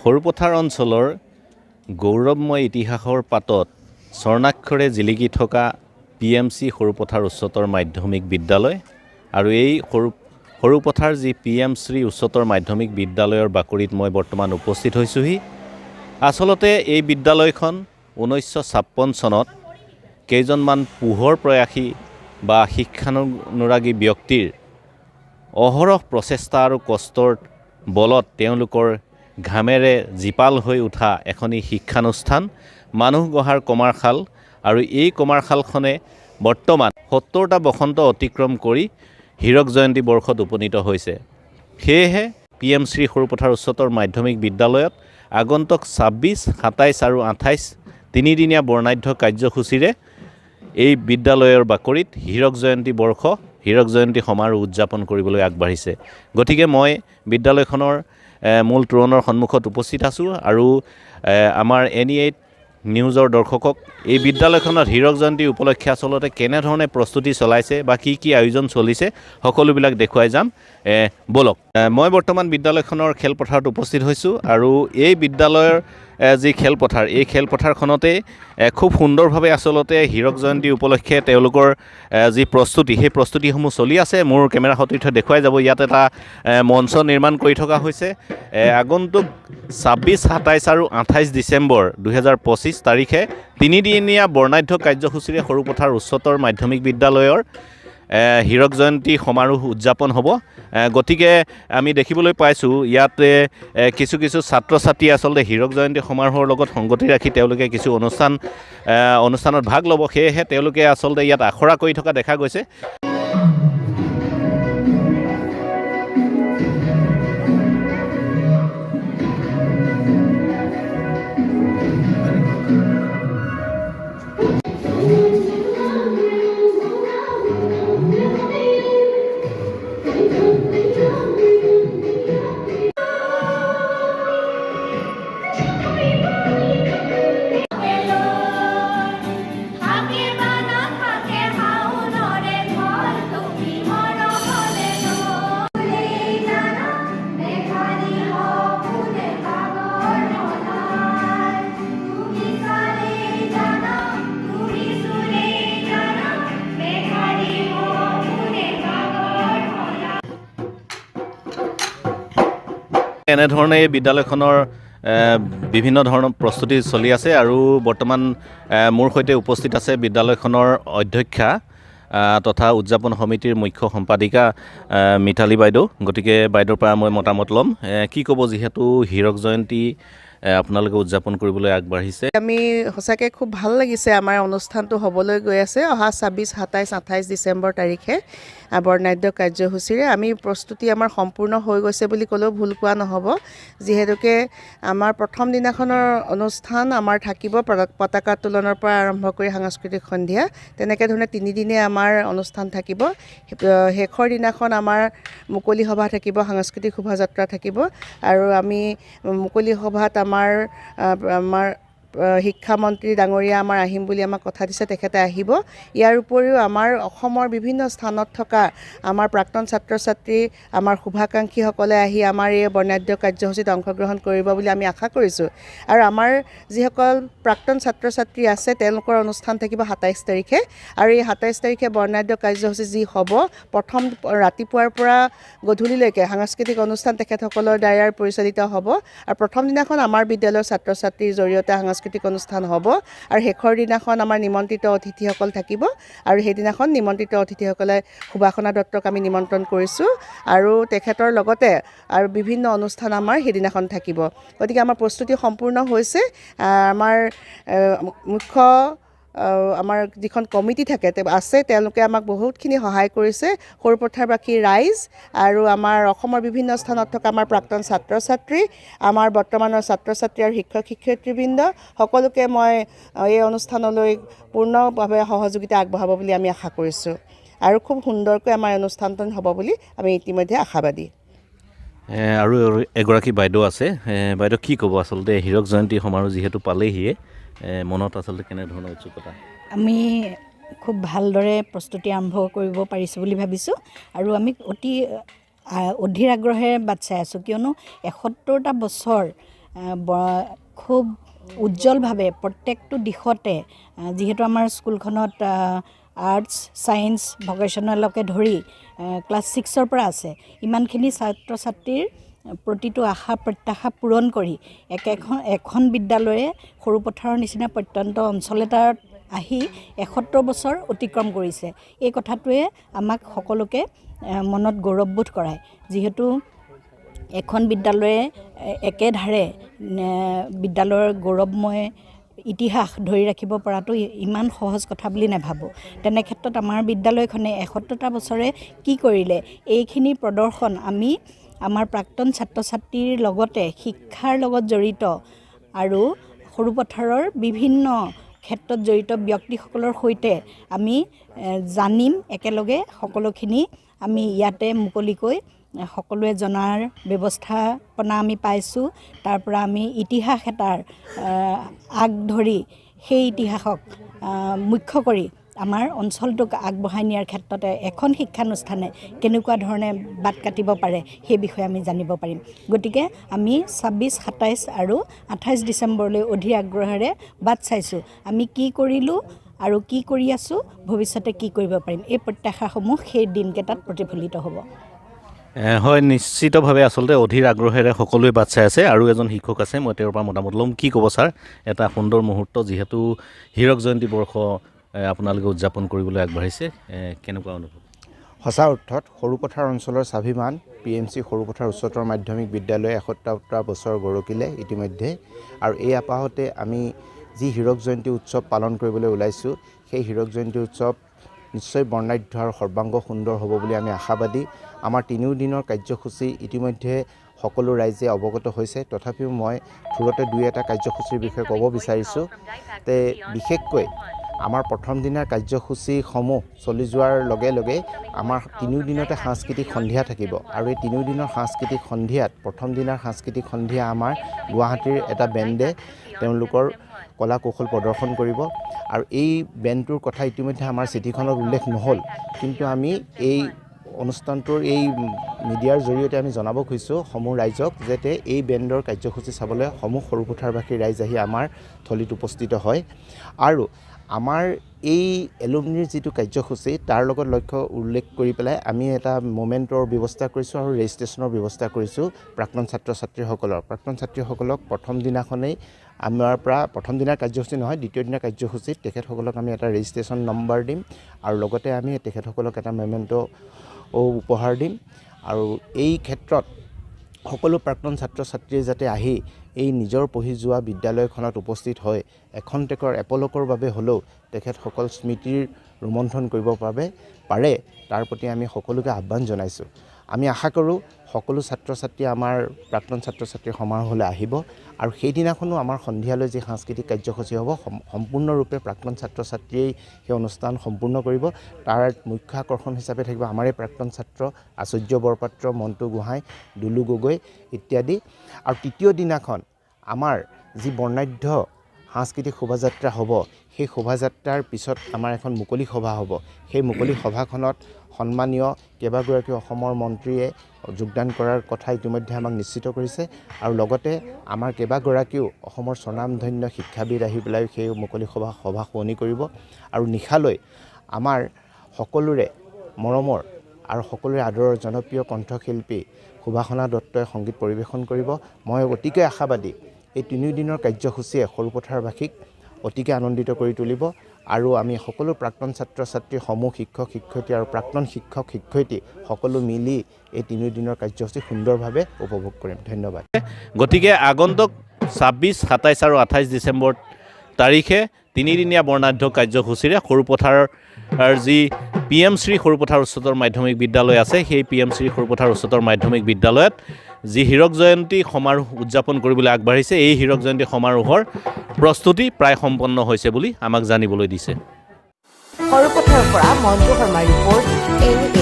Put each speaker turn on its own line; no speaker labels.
সৰুপথাৰ অঞ্চলৰ গৌৰৱময় ইতিহাসৰ পাতত স্বৰ্ণাক্ষৰে জিলিকি থকা PMC সৰুপথাৰ উচ্চতৰ মাধ্যমিক বিদ্যালয় আৰু এই সৰুপথাৰ যি PM শ্ৰী উচ্চতৰ মাধ্যমিক বিদ্যালয়ৰ বাকৰিত মই বৰ্তমান উপস্থিত হৈছোহি। আচলতে এই বিদ্যালয়খন 1956 চনত কেইজনমান পোহৰ প্ৰয়াসী বা শিক্ষানুৰাগী ব্যক্তিৰ অহৰহ প্ৰচেষ্টা আৰু কষ্টৰ বলত তেওঁলোকৰ ঘামেৰে জীপাল হৈ উঠা এখনি শিক্ষানুষ্ঠান মানুহ গঢ়াৰ কমাৰশাল আৰু এই কমাৰশালখনে বৰ্তমান 70টা বসন্ত অতিক্ৰম কৰি হীৰক জয়ন্তী বৰ্ষত উপনীত হৈছে। সেয়েহে PM শ্ৰী সৰুপথাৰ উচ্চতৰ মাধ্যমিক বিদ্যালয়ত আগন্তুক 26, 27 আৰু 28 তিনিদিনীয়া বৰ্ণাঢ্য কাৰ্যসূচীৰে এই বিদ্যালয়ৰ বাকৰিত হীৰক জয়ন্তী বৰ্ষ হীৰক জয়ন্তী সমাৰোহ উদযাপন কৰিবলৈ আগবাঢ়িছে। গতিকে মই বিদ্যালয়খনৰ মূল তোৰণৰ সন্মুখত উপস্থিত আছোঁ আৰু আমাৰ NE8 নিউজৰ দৰ্শকক এই বিদ্যালয়খনত হীৰক জয়ন্তী উপলক্ষে আচলতে কেনেধৰণে প্ৰস্তুতি চলাইছে বা কি আয়োজন চলিছে সকলোবিলাক দেখুৱাই যাম। বলক, মই বৰ্তমান বিদ্যালয়খনৰ খেলপথাৰত উপস্থিত হৈছোঁ আৰু এই বিদ্যালয়ৰ যি খেলপথাৰ এই খেলপথাৰখনতে খুব সুন্দৰভাৱে আচলতে হীৰক জয়ন্তী উপলক্ষে তেওঁলোকৰ যি প্ৰস্তুতি সেই প্ৰস্তুতিসমূহ চলি আছে। মোৰ কেমেৰা সতীৰ্থ দেখুৱাই যাব। ইয়াত এটা মঞ্চ নিৰ্মাণ কৰি থকা হৈছে। আগন্তুক 26, 27 আৰু 28 ডিচেম্বৰ 2025 তাৰিখে তিনিদিনীয়া বৰ্ণাঢ্য কাৰ্যসূচীৰে সৰুপথাৰ উচ্চতৰ মাধ্যমিক বিদ্যালয়ৰ হীৰক জয়ন্তী সমাৰোহ উদযাপন হ'ব। গতিকে আমি দেখিবলৈ পাইছোঁ ইয়াতে কিছু ছাত্ৰ ছাত্ৰী আচলতে হীৰক জয়ন্তী সমাৰোহৰ লগত সংগতি ৰাখি তেওঁলোকে কিছু অনুষ্ঠানত ভাগ ল'ব। সেয়েহে তেওঁলোকে আচলতে ইয়াত আখৰা কৰি থকা দেখা গৈছে। এনেধৰণে এই বিদ্যালয়খনৰ বিভিন্ন ধৰণৰ প্ৰস্তুতি চলি আছে আৰু বৰ্তমান মোৰ সৈতে উপস্থিত আছে বিদ্যালয়খনৰ অধ্যক্ষা তথা উদযাপন সমিতিৰ মুখ্য সম্পাদিকা মিতালী বাইদেউ। গতিকে বাইদেউৰ পৰা মই মতামত ল'ম। কি ক'ব, যিহেতু হীৰক জয়ন্তী আপোনালোকে উদযাপন কৰিবলৈ আগবাঢ়িছে?
আমি সঁচাকৈ খুব ভাল লাগিছে। আমাৰ অনুষ্ঠানটো হ'বলৈ গৈ আছে অহা 26, 27, 28 ডিচেম্বৰ তাৰিখে বৰ্ণাঢ্য কাৰ্যসূচীৰে। আমি প্ৰস্তুতি আমাৰ সম্পূৰ্ণ হৈ গৈছে বুলি ক'লেও ভুল কোৱা নহ'ব, যিহেতুকে আমাৰ প্ৰথম দিনাখনৰ অনুষ্ঠান আমাৰ থাকিব পতাকা উত্তোলনৰ পৰা আৰম্ভ কৰি সাংস্কৃতিক সন্ধিয়া, তেনেকৈ ধৰণে তিনিদিনে আমাৰ অনুষ্ঠান থাকিব। শেষৰ দিনাখন আমাৰ মুকলি সভা থাকিব, সাংস্কৃতিক শোভাযাত্ৰা থাকিব আৰু আমি মুকলি সভাত আমাৰ শিক্ষামন্ত্ৰী ডাঙৰীয়া আমাৰ আহিম বুলি আমাক কথা দিছে, তেখেতে আহিব। ইয়াৰ উপৰিও আমাৰ অসমৰ বিভিন্ন স্থানত থকা আমাৰ প্ৰাক্তন ছাত্ৰ ছাত্ৰী, আমাৰ শুভাকাংক্ষীসকলে আহি আমাৰ এই বৰ্ণাঢ্য কাৰ্যসূচীত অংশগ্ৰহণ কৰিব বুলি আমি আশা কৰিছোঁ। আৰু আমাৰ যিসকল প্ৰাক্তন ছাত্ৰ ছাত্ৰী আছে তেওঁলোকৰ অনুষ্ঠান থাকিব 27 তাৰিখে আৰু এই 27 তাৰিখে বৰ্ণাঢ্য কাৰ্যসূচী যি হ'ব, প্ৰথম ৰাতিপুৱাৰ পৰা গধূলিলৈকে সাংস্কৃতিক অনুষ্ঠান তেখেতসকলৰ দ্বাৰা পৰিচালিত হ'ব আৰু প্ৰথম দিনাখন আমাৰ বিদ্যালয়ৰ ছাত্ৰ ছাত্ৰীৰ জৰিয়তে সাংস্কৃতিক অনুষ্ঠান হ'ব আৰু শেষৰ দিনাখন আমাৰ নিমন্ত্ৰিত অতিথিসকল থাকিব আৰু সেইদিনাখন নিমন্ত্ৰিত অতিথিসকলে সুবাসনা দত্তক আমি নিমন্ত্ৰণ কৰিছোঁ আৰু তেখেতৰ লগতে আৰু বিভিন্ন অনুষ্ঠান আমাৰ সেইদিনাখন থাকিব। গতিকে আমাৰ প্ৰস্তুতি সম্পূৰ্ণ হৈছে। আমাৰ মুখ্য আমাৰ যিখন কমিটি আছে তেওঁলোকে আমাক বহুতখিনি সহায় কৰিছে। সৰুপথাৰবাসী ৰাইজ আৰু আমাৰ অসমৰ বিভিন্ন স্থানত থকা আমাৰ প্ৰাক্তন ছাত্ৰ ছাত্ৰী, আমাৰ বৰ্তমানৰ ছাত্ৰ ছাত্ৰী আৰু শিক্ষক শিক্ষয়িত্ৰীবৃন্দ সকলোকে মই এই অনুষ্ঠানলৈ পূৰ্ণভাৱে সহযোগিতা আগবঢ়াব বুলি আমি আশা কৰিছোঁ আৰু খুব সুন্দৰকৈ আমাৰ অনুষ্ঠানটো হ'ব বুলি আমি ইতিমধ্যে আশাবাদী।
আৰু এগৰাকী বাইদেউ আছে। বাইদেউ, কি ক'ব আচলতে হীৰক জয়ন্তী সমাৰোহ যিহেতু পালেহিয়ে, মনত আচলতে কেনেধৰণৰ উৎসুকতা?
আমি খুব ভালদৰে প্ৰস্তুতি আৰম্ভ কৰিব পাৰিছোঁ বুলি ভাবিছোঁ আৰু আমি অতি অধীৰ আগ্ৰহেৰে বাট চাই আছোঁ, কিয়নো 71টা বছৰ খুব উজ্জ্বলভাৱে প্ৰত্যেকটো দিশতে যিহেতু আমাৰ স্কুলখনত আৰ্টছ ছায়েন্স ভকেশ্যনেলকে ধৰি ক্লাছ 6ৰ পৰা আছে ইমানখিনি ছাত্ৰ ছাত্ৰীৰ প্ৰতিটো আশা প্ৰত্যাশা পূৰণ কৰি এখন বিদ্যালয়ে সৰুপথাৰৰ নিচিনা প্ৰত্যন্ত অঞ্চল এটাত আহি 71 বছৰ অতিক্ৰম কৰিছে। এই কথাটোৱে আমাক সকলোকে মনত গৌৰৱবোধ কৰায় যিহেতু এখন বিদ্যালয়ে একেধাৰে বিদ্যালয়ৰ গৌৰৱময় ইতিহাস ধৰি ৰাখিব পৰাটো ইমান সহজ কথা বুলি নাভাবোঁ। তেনে ক্ষেত্ৰত আমাৰ বিদ্যালয়খনে 71টা বছৰে কি কৰিলে এইখিনি প্ৰদৰ্শন আমি আমাৰ প্ৰাক্তন ছাত্ৰ ছাত্ৰীৰ লগতে শিক্ষাৰ লগত জড়িত আৰু সৰুপথাৰৰ বিভিন্ন ক্ষেত্ৰত জড়িত ব্যক্তিসকলৰ সৈতে আমি জানিম একেলগে সকলোখিনি আমি ইয়াতে মুকলিকৈ সকলোৱে জনাৰ ব্যৱস্থাপনা আমি পাইছোঁ। তাৰ পৰা আমি ইতিহাস এটাৰ আগ ধৰি সেই ইতিহাসক মুখ্য কৰি আমাৰ অঞ্চলটোক আগবঢ়াই নিয়াৰ ক্ষেত্ৰতে এখন শিক্ষানুষ্ঠানে কেনেকুৱা ধৰণে বাট কাটিব পাৰে সেই বিষয়ে আমি জানিব পাৰিম। গতিকে আমি 26, 27 আৰু 28 ডিচেম্বৰলৈ অধীৰ আগ্ৰহেৰে বাট চাইছোঁ। আমি কি কৰিলোঁ আৰু কি কৰি আছোঁ, ভৱিষ্যতে কি কৰিব পাৰিম, এই প্ৰত্যাশাসমূহ সেই দিনকেইটাত প্ৰতিফলিত হ'ব।
হয়, নিশ্চিতভাৱে আচলতে অধীৰ আগ্ৰহেৰে সকলোৱে বাট চাই আছে। আৰু এজন শিক্ষক আছে, মই তেওঁৰ পৰা মতামত ল'ম। কি ক'ব ছাৰ? এটা সুন্দৰ মুহূৰ্ত, যিহেতু হীৰক জয়ন্তী বৰ্ষ আপোনালোকে উদযাপন কৰিবলৈ আগবাঢ়িছে, কেনেকুৱা অনুভৱ?
সঁচা অৰ্থত সৰুপথাৰ অঞ্চলৰ স্বাভিমান PMC সৰুপথাৰ উচ্চতৰ মাধ্যমিক বিদ্যালয়ে 71টা বছৰ গৰকিলে ইতিমধ্যে। আৰু এই আপাহতে আমি যি হীৰক জয়ন্তী উৎসৱ পালন কৰিবলৈ ওলাইছোঁ, সেই হীৰক জয়ন্তী উৎসৱ নিশ্চয় বৰ্ণাঢ্য আৰু সৰ্বাংগ সুন্দৰ হ'ব বুলি আমি আশাবাদী। আমাৰ 3 দিনৰ কাৰ্যসূচী ইতিমধ্যে সকলো ৰাইজে অৱগত হৈছে। তথাপিও মই থুৰতে 2-এটা কাৰ্যসূচীৰ বিষয়ে ক'ব বিচাৰিছোঁ। বিশেষকৈ আমাৰ প্ৰথম দিনাৰ কাৰ্যসূচীসমূহ চলি যোৱাৰ লগে লগে আমাৰ 3 দিনতে সাংস্কৃতিক সন্ধিয়া থাকিব। আৰু এই 3 দিনৰ সাংস্কৃতিক সন্ধিয়াত প্ৰথম দিনাৰ সাংস্কৃতিক সন্ধিয়া আমাৰ গুৱাহাটীৰ এটা বেণ্ডে তেওঁলোকৰ কলা কৌশল প্ৰদৰ্শন কৰিব। আৰু এই বেণ্ডটোৰ কথা ইতিমধ্যে আমাৰ চিঠিখনত উল্লেখ নহ'ল, কিন্তু আমি এই অনুষ্ঠানটোৰ এই মিডিয়াৰ জৰিয়তে আমি জনাব খুজিছোঁ সমূহ ৰাইজক, যাতে এই বেণ্ডৰ কাৰ্যসূচী চাবলৈ সমূহ সৰুপথাৰবাসী ৰাইজ আহি আমাৰ থলীত উপস্থিত হয়। আৰু আমাৰ এই এলুমনিৰ যিটো কাৰ্যসূচী তাৰ লগত লক্ষ্য উল্লেখ কৰি পেলাই আমি এটা মোমেণ্টৰ ব্যৱস্থা কৰিছোঁ আৰু ৰেজিষ্ট্ৰেশ্যনৰ ব্যৱস্থা কৰিছোঁ প্ৰাক্তন ছাত্ৰ ছাত্ৰীসকলৰ। প্ৰাক্তন ছাত্ৰীসকলক প্ৰথম দিনাখনেই আমাৰ পৰা প্ৰথম দিনাৰ কাৰ্যসূচী নহয়, দ্বিতীয় দিনাৰ কাৰ্যসূচীত তেখেতসকলক আমি এটা ৰেজিষ্ট্ৰেশ্যন নম্বৰ দিম আৰু লগতে আমি তেখেতসকলক এটা মেমেণ্ট উপহাৰ দিম। আৰু এই ক্ষেত্ৰত সকলো প্ৰাক্তন ছাত্ৰ ছাত্ৰীয়ে যাতে আহি এই নিজৰ পঢ়ি যোৱা বিদ্যালয়খনত উপস্থিত হয় এখন্তেকৰ এপলকৰ বাবে হ'লেও তেখেতসকল স্মৃতিৰ ৰোমন্থন কৰিব পাৰে, তাৰ প্ৰতি আমি সকলোকে আহ্বান জনাইছোঁ। আমি আশা কৰোঁ সকলো ছাত্ৰ ছাত্ৰী আমাৰ প্ৰাক্তন ছাত্ৰ ছাত্ৰীৰ সমাৰোহলৈ আহিব। আৰু সেইদিনাখনো আমাৰ সন্ধিয়ালৈ যি সাংস্কৃতিক কাৰ্যসূচী হ'ব সম্পূৰ্ণৰূপে প্ৰাক্তন ছাত্ৰ ছাত্ৰীয়ে সেই অনুষ্ঠান সম্পূৰ্ণ কৰিব। তাৰ মুখ্য আকৰ্ষণ হিচাপে থাকিব আমাৰে প্ৰাক্তন ছাত্ৰ আচুৰ্য বৰপাত্ৰ, মণ্টু গোহাঁই, দুলু গগৈ ইত্যাদি। আৰু তৃতীয় দিনাখন আমাৰ যি বৰ্ণাঢ্য সাংস্কৃতিক শোভাযাত্ৰা হ'ব, সেই শোভাযাত্ৰাৰ পিছত আমাৰ এখন মুকলি সভা হ'ব। সেই মুকলি সভাখনত সন্মানীয় কেইবাগৰাকীও অসমৰ মন্ত্ৰীয়ে যোগদান কৰাৰ কথা ইতিমধ্যে আমাক নিশ্চিত কৰিছে। আৰু লগতে আমাৰ কেইবাগৰাকীও অসমৰ স্বনামধন্য শিক্ষাবিদ আহি পেলাই সেই মুকলি সভা শুৱনি কৰিব। আৰু নিশালৈ আমাৰ সকলোৰে মৰমৰ আৰু সকলোৰে আদৰৰ জনপ্ৰিয় কণ্ঠশিল্পী সুভাষণা দত্তই সংগীত পৰিৱেশন কৰিব। মই অতিকৈ আশাবাদী এই 3 দিনৰ কাৰ্যসূচীয়ে সৰুপথাৰবাসীক অতিকৈ আনন্দিত কৰি তুলিব। আৰু আমি সকলো প্ৰাক্তন ছাত্ৰ ছাত্ৰী, সমূহ শিক্ষক শিক্ষয়িত্ৰী আৰু প্ৰাক্তন শিক্ষক শিক্ষয়িত্ৰী সকলো মিলি এই 3 দিনৰ কাৰ্যসূচী সুন্দৰভাৱে উপভোগ কৰিম। ধন্যবাদ।
গতিকে আগন্তুক 26, 27 আৰু 28 ডিচেম্বৰ তাৰিখে 3দিনীয়া বৰ্ণাঢ্য কাৰ্যসূচীৰে সৰুপথাৰৰ যি PMC সৰুপথাৰ উচ্চতৰ মাধ্যমিক বিদ্যালয় আছে, সেই PMC সৰুপথাৰ উচ্চতৰ মাধ্যমিক বিদ্যালয়ত যি হীৰক জয়ন্তী সমাৰোহ উদযাপন কৰিবলৈ আগবাঢ়িছে, এই হীৰক জয়ন্তী সমাৰোহৰ প্ৰস্তুতি প্ৰায় সম্পন্ন হৈছে বুলি আমাক জানিবলৈ দিছে।
সৰুপথাৰৰ পৰা মণ্টু শৰ্মাৰ ৰিপৰ্ট, NA